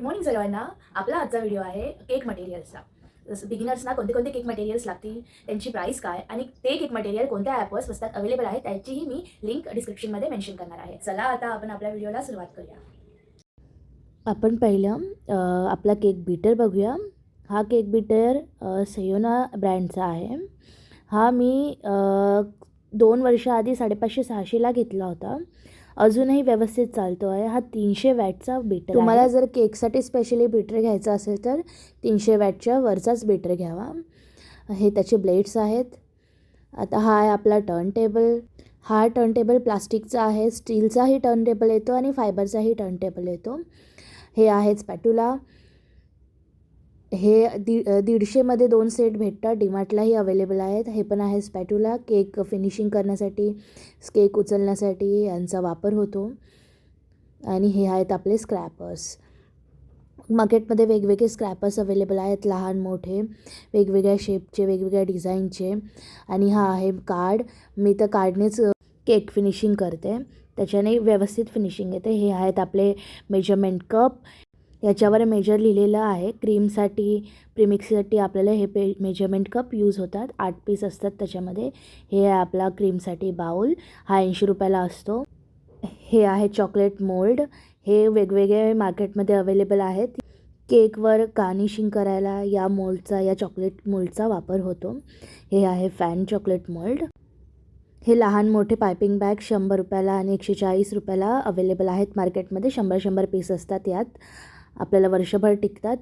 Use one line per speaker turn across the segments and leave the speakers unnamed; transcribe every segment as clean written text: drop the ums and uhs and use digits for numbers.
Good morning सर्वांना. आपला आजचा व्हिडिओ आहे केक मटेरियल्सचा. जसं बिगिनर्सना कोणते कोणते केक मटेरियल्स लागतील, त्यांची प्राईस काय आणि ते केक मटेरियल कोणत्या ॲपवर स्वस्तात अवेलेबल आहे त्याचीही मी लिंक डिस्क्रिप्शनमध्ये मेन्शन करणार आहे. चला आता आपण आपल्या व्हिडिओला सुरुवात करूया.
आपण पहिलं आपला केक बीटर बघूया. हा केक बीटर सयोना ब्रँडचा आहे. हा मी 2 वर्षाआधी 550-600ला घेतला होता. अजूनही व्यवस्थित चालतो आहे. हा 300 वॅटचा बीटर. तुम्हाला जर केकसाठी स्पेशली बीटर घ्यायचा असेल तर 300 वॅटच्या वरचाच बीटर घ्यावा. हे त्याचे ब्लेड्स आहेत. आता हा आहे आपला टर्न टेबल. हा टर्न टेबल प्लास्टिकचा आहे. स्टीलचाही टर्न टेबल येतो आणि फायबरचाही टर्न टेबल येतो. हे आहे स्पॅटुला. हे 150मध्ये 2 सेट भेटतात. डीमार्टलाही अवेलेबल आहेत. हे पण आहे स्पॅटुला. केक फिनिशिंग करण्यासाठी, केक उचलण्यासाठी यांचा वापर होतो. आणि हे आहेत आपले स्क्रॅपर्स. मार्केटमध्ये वेगवेगळे स्क्रॅपर्स अवेलेबल आहेत, लहान मोठे, वेगवेगळ्या शेपचे, वेगवेगळ्या डिझाईनचे. आणि हा आहे कार्ड. मी तर कार्डनेच केक फिनिशिंग करते, त्याच्याने व्यवस्थित फिनिशिंग येते. हे आहेत आपले मेजरमेंट कप. याच्यावर मेजर लिहिलेलं आहे. क्रीमसाठी, प्रीमिक्ससाठी आपल्याला हे मेजरमेंट कप यूज होतात. 8 पीस असतात त्याच्यामध्ये. हे आहे आपला क्रीमसाठी बाउल. हा 80 रुपयाला असतो. हे आहे चॉकलेट मोल्ड. हे वेगवेगळे मार्केटमध्ये अवेलेबल आहेत. केकवर गार्निशिंग करायला या चॉकलेट मोल्डचा वापर होतो. हे आहे फॅन चॉकलेट मोल्ड. हे लहान मोठे पायपिंग बॅग 100 रुपयाला आणि 140 रुपयाला अवेलेबल आहेत मार्केटमध्ये. 100-100 पीस असतात यात. आपल्याला वर्षभर टिकतात.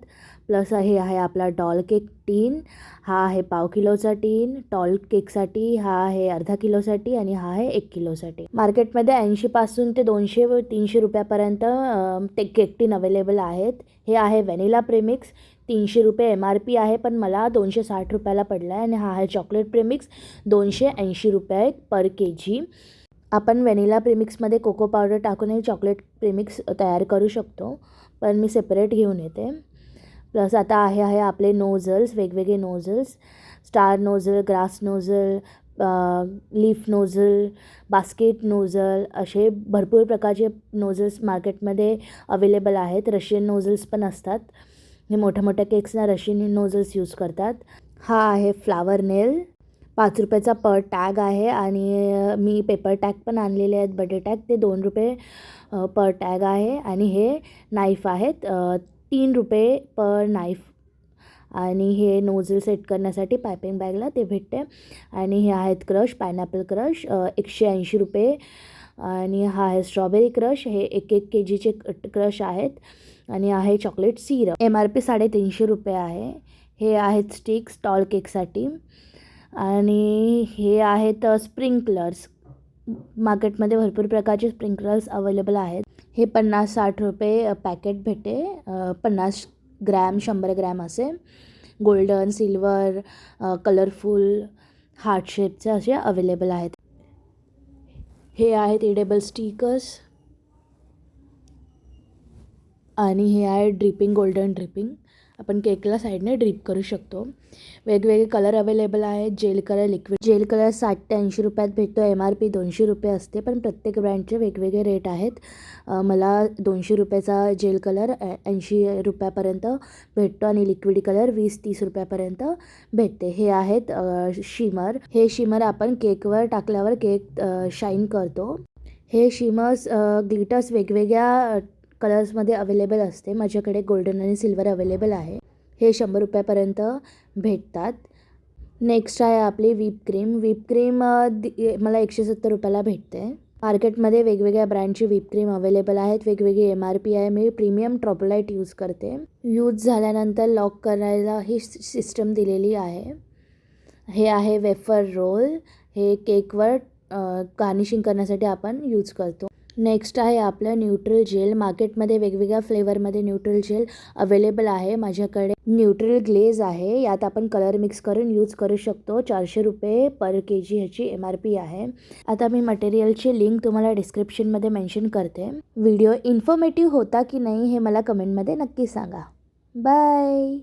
प्लस हे आहे आपला डॉल केक टीन. हा आहे 1/2 किलोचा टीन. टॉल केकसाठी हा आहे अर्धा किलोसाठी आणि हा आहे 1 किलोसाठी. मार्केटमध्ये 80 ते 200-300 रुपयापर्यंत ते केक टीन अवेलेबल आहेत. हे आहे व्हॅनिला प्रेमिक्स. 300 रुपये MRP आहे, पण मला 260 रुपयाला पडला आहे. आणि हा आहे चॉकलेट प्रेमिक्स. 280 रुपये पर KG. आपण व्हॅनिला प्रेमिक्समध्ये कोको पावडर टाकूनही चॉकलेट प्रेमिक्स तयार करू शकतो, पण मी सेपरेट घेऊन येते. प्लस आता आहे आपले नोझल्स, वेगवेगळे nozzles. Star nozzle, grass nozzle, leaf nozzle, basket nozzle, असे भरपूर प्रकारचे नोझल्स मार्केटमध्ये अवेलेबल आहेत. रशियन नोझल्स पण असतात. हे मोठ्या मोठ्या केक्सना रशियन नोझल्स यूज करतात. हा आहे फ्लावर नेल. 5 रुपयाचा पर टॅग आहे. आणि मी पेपर टॅग पण आणलेले आहेत, बटर टॅग. ते 2 रुपये पर टॅग आहे. आणि हे नाईफ आहेत, 3 रुपये पर नाईफ. आणि हे नोझल सेट करण्यासाठी पायपिंग बॅगला ते भेटते. आणि हे आहेत क्रश, पायनॅपल क्रश, 180 रुपये. आणि हा आहे स्ट्रॉबेरी क्रश. हे 1-1 KGचे क्रश आहेत. आणि आहे चॉकलेट सिरप. MRP 350 रुपये आहे. हे आहेत स्टिक्स टॉल केकसाठी. आणि हे आहेत स्प्रिंकलर्स. मार्केटमध्ये भरपूर प्रकारचे स्प्रिंकलर्स अवेलेबल आहेत. हे 50-60 रुपये पॅकेट भेटते. 50 ग्रॅम, 100 ग्रॅम असे. गोल्डन, सिल्वर, कलरफुल, हार्ट शेपचे असे अवेलेबल आहेत. हे आहेत इडेबल स्टिकर्स. आणि हे आहे ड्रिपिंग, गोल्डन ड्रिपिंग. आपण केकला साईडने ड्रिप करू शकतो. वेगवेगळे कलर अवेलेबल आहेत. Gel colour, liquid gel colour 60 ते 80 रुपयात भेटतो. MRP 200 रुपये असते, पण प्रत्येक ब्रँडचे वेगवेगळे रेट आहेत. मला 200 रुपयाचा जेल कलर 80 रुपयापर्यंत भेटतो आणि लिक्विड कलर 20-30 रुपयापर्यंत भेटते. हे आहेत शिमर. हे शिमर आपण केकवर टाकल्यावर केक शाईन करतो. हे शिमर्स ग्लिटर्स वेगवेगळ्या कलर्समध्ये अवेलेबल असते. माझ्याकडे गोल्डन आणि सिल्वर अवेलेबल आहे. हे 100 रुपयापर्यंत भेटतात. नेक्स्ट आहे आपली व्हिप क्रीम. व्हिप क्रीम मला 170 रुपयाला भेटते. मार्केटमध्ये वेगवेगळ्या ब्रँडची व्हिप क्रीम अवेलेबल आहेत. वेगवेगळी MRP आहे. मी प्रीमियम ट्रॉपलाईट यूज करते. यूज झाल्यानंतर लॉक करायला ही सिस्टम दिलेली आहे. हे आहे वेफर रोल. हे केकवर गार्निशिंग करण्यासाठी आपण यूज करतो. नेक्स्ट आहे आपलं न्यूट्रल जेल. मार्केटमध्ये वेगवेगळ्या फ्लेवरमध्ये न्यूट्रल जेल अवेलेबल आहे. माझ्याकडे न्यूट्रल ग्लेज आहे. यात आपण कलर मिक्स करून यूज करू शकतो. 400 रुपये पर KG ह्याची MRP आहे. आता मी मटेरियलची लिंक तुम्हाला डिस्क्रिप्शनमध्ये मेन्शन करते. व्हिडिओ इन्फॉर्मेटिव्ह होता की नाही हे मला कमेंटमध्ये नक्की सांगा. बाय.